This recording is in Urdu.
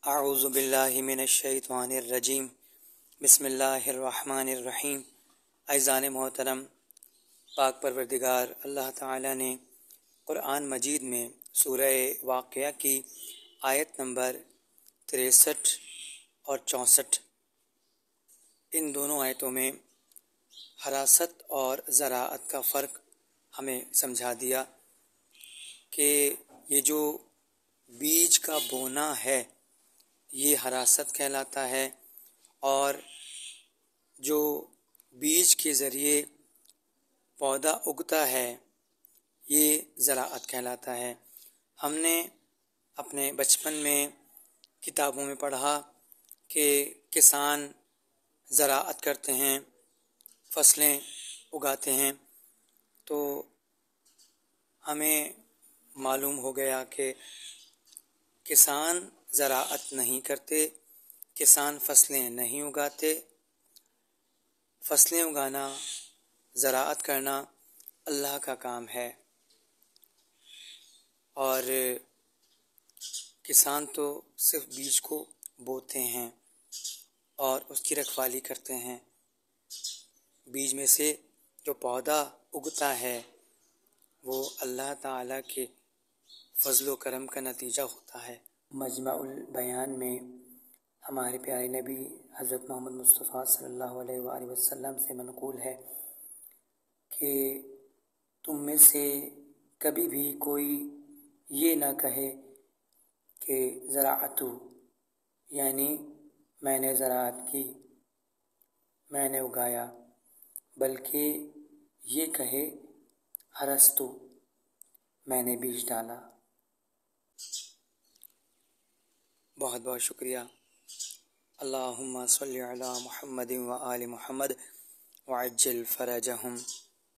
اعوذ باللہ من الشیطان الرجیم بسم اللہ الرحمن الرحیم۔ عزیزان محترم، پاک پروردگار اللہ تعالی نے قرآن مجید میں سورہ واقعہ کی آیت نمبر 63 اور 64 ان دونوں آیتوں میں حراست اور زراعت کا فرق ہمیں سمجھا دیا کہ یہ جو بیج کا بونا ہے یہ حراست کہلاتا ہے، اور جو بیج کے ذریعے پودا اگتا ہے یہ زراعت کہلاتا ہے۔ ہم نے اپنے بچپن میں کتابوں میں پڑھا کہ کسان زراعت کرتے ہیں، فصلیں اگاتے ہیں، تو ہمیں معلوم ہو گیا کہ کسان زراعت نہیں کرتے، کسان فصلیں نہیں اگاتے۔ فصلیں اگانا، زراعت کرنا اللہ کا کام ہے، اور کسان تو صرف بیج کو بوتے ہیں اور اس کی رکھوالی کرتے ہیں۔ بیج میں سے جو پودا اگتا ہے وہ اللہ تعالیٰ کے فضل و کرم کا نتیجہ ہوتا ہے۔ مجمع البیان میں ہمارے پیارے نبی حضرت محمد مصطفیٰ صلی اللہ علیہ وآلہ وسلم سے منقول ہے کہ تم میں سے کبھی بھی کوئی یہ نہ کہے کہ زراعتو، یعنی میں نے زراعت کی، میں نے اگایا، بلکہ یہ کہے حرستو، میں نے بیج ڈالا۔ بہت بہت شکریہ۔ اللہم صلی علی محمد و آل محمد وعجل فرجہم۔